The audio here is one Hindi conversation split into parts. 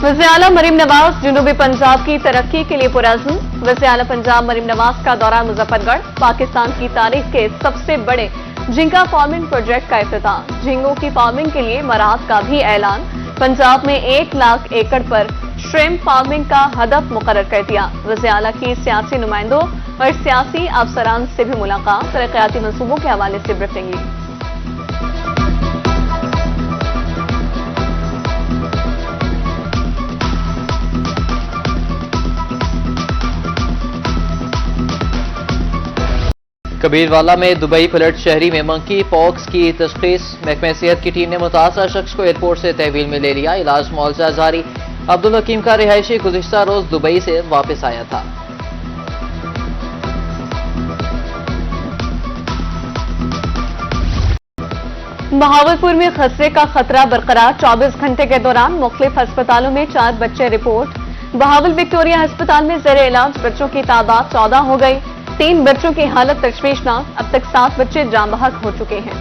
वज़ीर आला मरीम नवाज जुनूबी पंजाब की तरक्की के लिए पुरअज़्म। वज़ीर आला पंजाब मरीम नवाज का दौरा मुजफ्फरगढ़। पाकिस्तान की तारीख के सबसे बड़े झींगा फार्मिंग प्रोजेक्ट का इफ्तिताह। झींगों की फार्मिंग के लिए मराहत का भी ऐलान। पंजाब में 1 लाख एकड़ पर श्रिम्प फार्मिंग का हदफ मुकर्रर कर दिया। वज़ीर आला की सियासी नुमाइंदों और सियासी अफसरान से भी मुलाकात। तरक्याती मंसूबों के हवाले से ब्रीफिंग ली। कबीरवाला में दुबई फ्लड शहरी में मंकी पॉक्स की तशखीस। महकमे सेहत की टीम ने मुतासरा शख्स को एयरपोर्ट से तहवील में ले लिया। इलाज मुआवजा जारी। अब्दुल हकीम का रिहायशी गुज़िश्ता रोज दुबई से वापस आया था। बहावलपुर में खसरे का खतरा बरकरार। 24 घंटे के दौरान मुख्तलिफ अस्पतालों में 4 बच्चे रिपोर्ट। बहावल विक्टोरिया अस्पताल में ज़ेरे इलाज बच्चों की तादाद 14 हो गई। 3 बच्चों की हालत तशवीशनाक। अब तक 7 बच्चे जान बहक हो चुके हैं।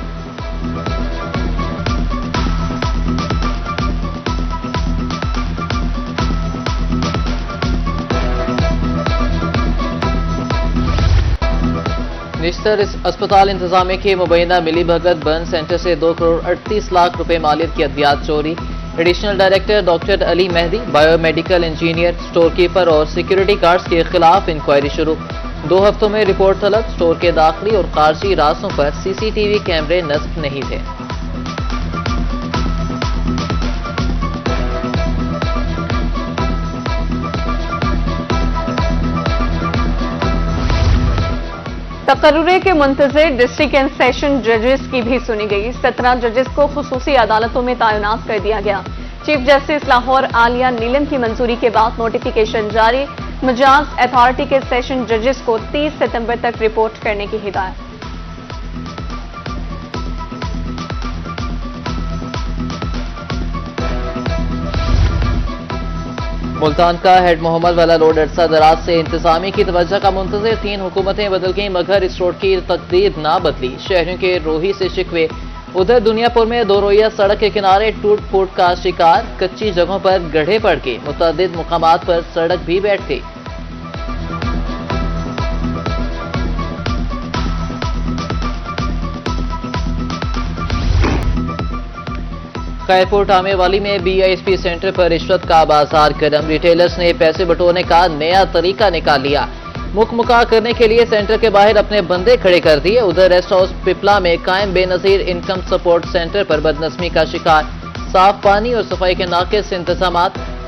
निश्तर अस्पताल इंतजामिया के मुबैना मिली भगत बर्न सेंटर से 2 करोड़ 38 लाख रुपए मालियत की अद्वियात चोरी। Additional director doctor Ali Mehdi, biomedical engineer, store keeper और सिक्योरिटी गार्ड्स के खिलाफ इंक्वायरी शुरू। 2 हफ्तों में रिपोर्ट तलब। स्टोर के दाखिली और खारजी रास्तों पर सीसीटीवी कैमरे नस्ब नहीं थे। तकर्रुरे के मुंतज़िर डिस्ट्रिक्ट एंड सेशन जजेस की भी सुनी गई। 17 जजेस को खुसूसी अदालतों में तैनात कर दिया गया। चीफ जस्टिस लाहौर आलिया नीलम की मंजूरी के बाद नोटिफिकेशन जारी। मजाज अथॉरिटी के सेशन जजेस को 30 सितंबर तक रिपोर्ट करने की हिदायत। मुल्तान का हेड मोहम्मद वाला रोड अरसा दराज से इंतजामी की तवज्जो का मुंतज़िर। 3 हुकूमतें बदल गईं मगर इस रोड की तकदीर ना बदली। शहरियों के रोही से शिकवे। उधर दुनियापुर में 2 रोइया सड़क के किनारे टूट फूट का शिकार। कच्ची जगहों पर गड्ढे पड़ के मुतअद्दिद मुकामात पर सड़क भी बैठ गई। खैरपुर टामेवाली में BISP सेंटर पर रिश्वत का बाजार गर्म। रिटेलर्स ने पैसे बटोरने का नया तरीका निकाल लिया। मुकमुका करने के लिए सेंटर के बाहर अपने बंदे खड़े कर दिए। उधर रेस्ट हाउस पिपला में कायम बेनजीर इनकम सपोर्ट सेंटर पर बदनस्मी का शिकार। साफ पानी और सफाई के नाकिस इंतजाम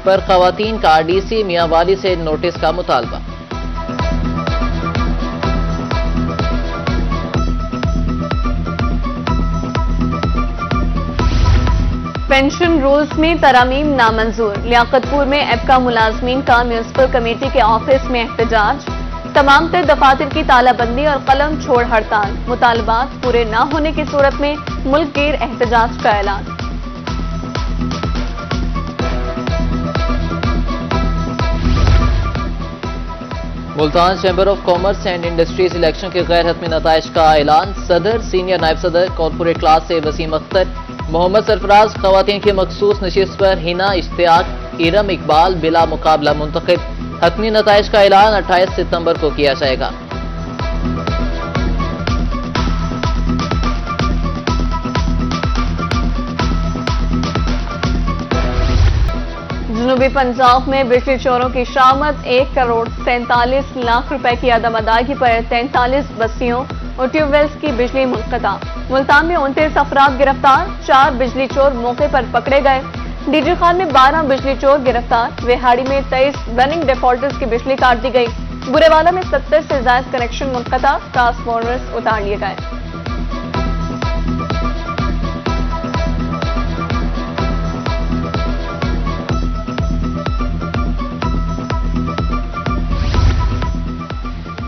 पर खवातीन का DC मियांवाली से नोटिस का मुतालबा। पेंशन रूल्स में तरामीम नामंजूर। लियाकतपुर में एपका मुलाजमीन का म्यूनिसिपल कमेटी के ऑफिस में एहतजाज। तमाम तर दफातर की तालाबंदी और कलम छोड़ हड़ताल। मुतालबात पूरे न होने की सूरत में मुल्क गिर एहतजाज का ऐलान। Multan chamber of commerce and industries election के गैर हतमी नताइज का ऐलान। सदर, सीनियर नायब सदर, कॉर्पोरेट क्लास से वसीम अख्तर, मोहम्मद सरफराज। खवातीन की मखसूस नशिस्त पर हिना इश्तियाक, इरम इकबाल बिला मुकाबला मुंतखब। हतमी नताइज का ऐलान 28 सितंबर को किया जाएगा। जनूबी पंजाब में बिजली चोरों की शामत। 1 करोड़ 47 लाख रुपए की अदम अदायगी पर 43 बस्तियों और ट्यूबवेल्स की बिजली मुनक़ता। मुल्तान में 29 अफराद गिरफ्तार। 4 बिजली चोर मौके पर पकड़े गए। डीजी खान में 12 बिजली चोर गिरफ्तार। वेहाड़ी में 23 रनिंग डिफॉल्टर्स की बिजली काट दी गई। बुरेवाला में 70 से ज्यादा कनेक्शन मुनक़ता। ट्रांसफॉर्मर्स उतार लिए गए।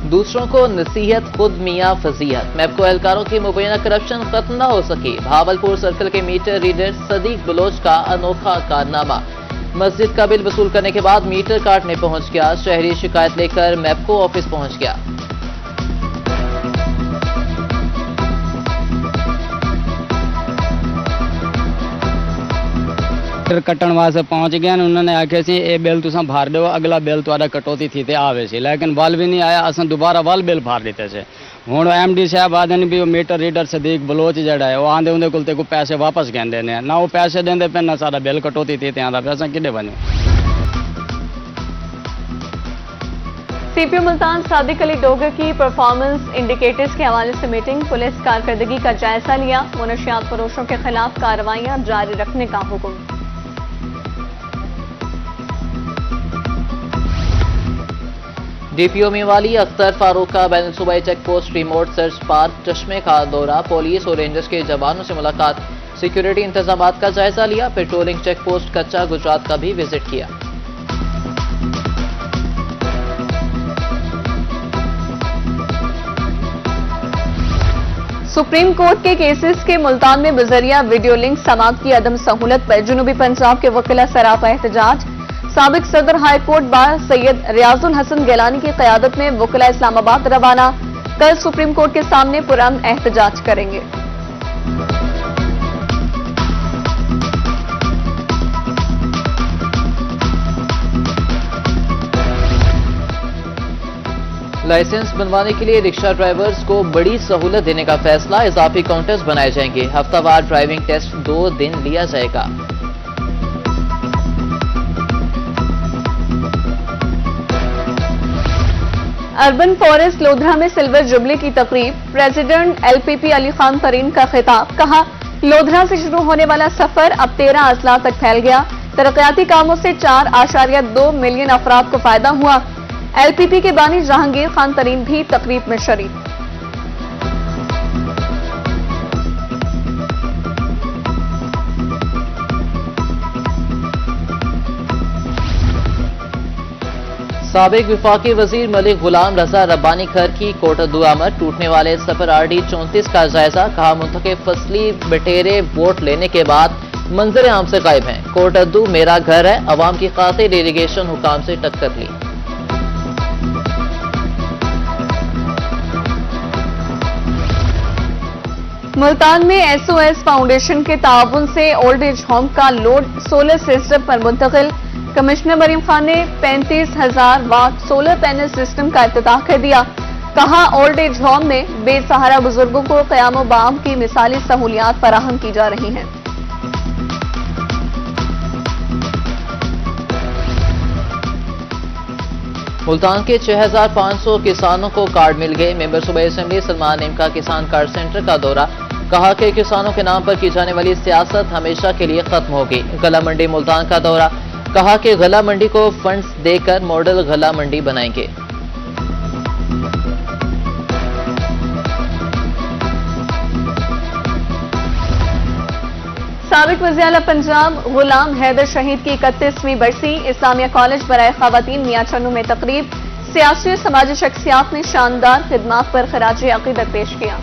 दूसरों को नसीहत खुद मियाँ फजीहत। मैपको एहलकारों की मुबैना करप्शन खत्म न हो सकी। भावलपुर सर्कल के मीटर रीडर सदीक बलोच का अनोखा कारनामा। मस्जिद का बिल वसूल करने के बाद मीटर काटने पहुंच गया। शहरी शिकायत लेकर मैपको ऑफिस पहुंच गया। फिर कट्टन वास्ते पहुंच गए ने उन्होंने आखे सी ये बिल तुसा भर दो अगला बिल तुहाडा कटौती थी ते आवे सी लेकिन बल भी नहीं आया अस दोबारा वल बिल भर दिते से हुण एमडी साहब आदन भी मीटर रीडर सदीक बलोच जड़ा है वो आंदे उनके कोल ते को पैसे वापस कहंदे ने ना वो पैसे देंदे पे ना सारा बिल कटौती थी ते आंदा पैसा किडे बने। सीपीओ मुल्तान सादिक अली डोगर की परफॉर्मेंस इंडिकेटर्स के हवाले से मीटिंग, पुलिस कारकर्दगी का जायजा लिया, मुनशियात फरोशों के खिलाफ कार्रवाइयां जारी रखने का हुक्म। डीपीओ मेवाली अख्तर फारूक का बैन सूबाई check post remote search park चश्मे का दौरा, पुलिस और रेंजर्स के जवानों से मुलाकात, सिक्योरिटी इंतजाम का जायजा लिया, पेट्रोलिंग चेक पोस्ट कच्चा गुजरात का भी विजिट किया। सुप्रीम कोर्ट के केसेस के मुल्तान में बजरिया वीडियो लिंक समाप्त की अदम सहूलत पर जनूबी पंजाब के वकीला सरापा एहतजाज, साबिक सदर high court bar Syed Riyazul Hasan Gilani की क़यादत में वकीला इस्लामाबाद रवाना, कल सुप्रीम कोर्ट के सामने पुरअमन एहतजाज करेंगे। लाइसेंस बनवाने के लिए रिक्शा ड्राइवर्स को बड़ी सहूलत देने का फैसला, इजाफी काउंटर्स बनाए जाएंगे, हफ्तावार ड्राइविंग टेस्ट 2 दिन लिया जाएगा। अर्बन फॉरेस्ट लोधरा में सिल्वर जुबली की तकरीब, प्रेसिडेंट एलपीपी अली खान तरीन का खिताब, कहा लोधरा से शुरू होने वाला सफर अब 13 अजला तक फैल गया, तरक्याती कामों से 4.2 मिलियन अफराद को फायदा हुआ। एलपीपी के बानी जहांगीर खान तरीन भी तकरीब में शरीक। साबिक विफाकी वजीर मलिक गुलाम रजा रब्बानी खर की कोटद्दू आमद, टूटने वाले सफर आरडी 34 का जायजा, कहा मुंतखब फसली बटेरे वोट लेने के बाद मंजर आम से गायब हैं, कोटद्दू मेरा घर है, अवाम की खातिर इरिगेशन हुकाम से टक्कर ली। मुल्तान में एसओएस फाउंडेशन के ताउन से ओल्ड एज होम का लोड सोलर सिस्टम पर मुंतकिल, कमिश्नर मरीम खान ने 35,000 वाट सोलर पैनल सिस्टम का इफ्तिताह कर दिया, कहा ओल्ड एज होम में बेसहारा बुजुर्गों को क़याम बाम की मिसाली सहूलियात फराहम की जा रही हैं। मुल्तान के 6,500 किसानों को कार्ड मिल गए, मेंबर सूबाई असेंबली सलमान नेम का किसान कार्ड सेंटर का दौरा, कहा कि किसानों के नाम पर की जाने वाली सियासत हमेशा के लिए खत्म होगी। गला मंडी मुल्तान का दौरा, कहा कि गला मंडी को फंड्स देकर मॉडल गला मंडी बनाएंगे। साबिक वज़ीर-ए-आला पंजाब गुलाम हैदर शहीद की 31वीं बरसी, इस्लामिया कॉलेज बराए ख़वातीन मियां चन्नू में तकरीब, सियासी और समाजी शख्सियात ने शानदार खिदमात पर खराज अक़ीदत पेश किया।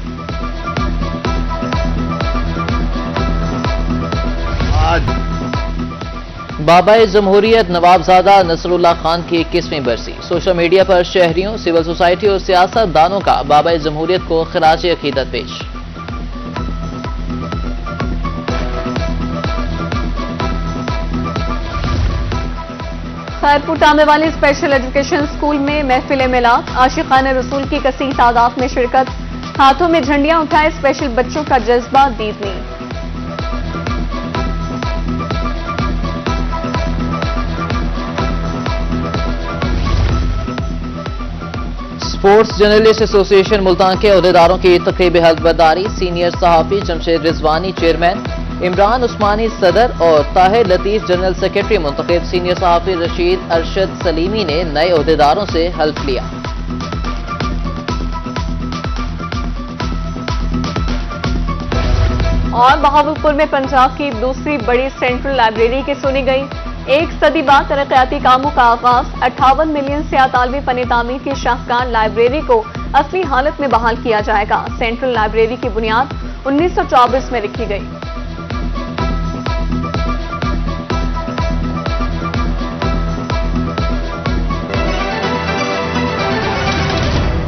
बाबाए जमहूरियत नवाबजादा नसरुल्लाह खान की 21वीं बरसी, सोशल मीडिया पर शहरियों, सिविल सोसाइटी और सियासतदानों का बाबाए जमहूरियत को खराज अक़ीदत पेश। खैरपुर टामे वाली स्पेशल एजुकेशन स्कूल में महफिल मिलाद, आशिकान रसूल की कसीर तादाद में शिरकत, हाथों में झंडियां उठाए स्पेशल बच्चों का जज्बा दीदनी। स्पोर्ट्स जर्नलिस्ट एसोसिएशन मुल्तान के अहदेदारों की तकरीब हल्फबरदारी, सीनियर सहाफी जमशेद रिजवानी चेयरमैन, इमरान उस्मानी सदर और ताहिर लतीफ जनरल सेक्रेटरी मुंतखब, सीनियर सहाफी रशीद अरशद सलीमी ने नए अहदेदारों से हल्फ लिया। और बहावलपुर में पंजाब की दूसरी बड़ी सेंट्रल लाइब्रेरी की सुनी गई, 1 सदी बाद तरक्याती कामों का आगाज, 58 मिलियन से तालबी फन तामीर की शाहकार लाइब्रेरी को असली हालत में बहाल किया जाएगा। सेंट्रल लाइब्रेरी की बुनियाद 1924 में रखी गई।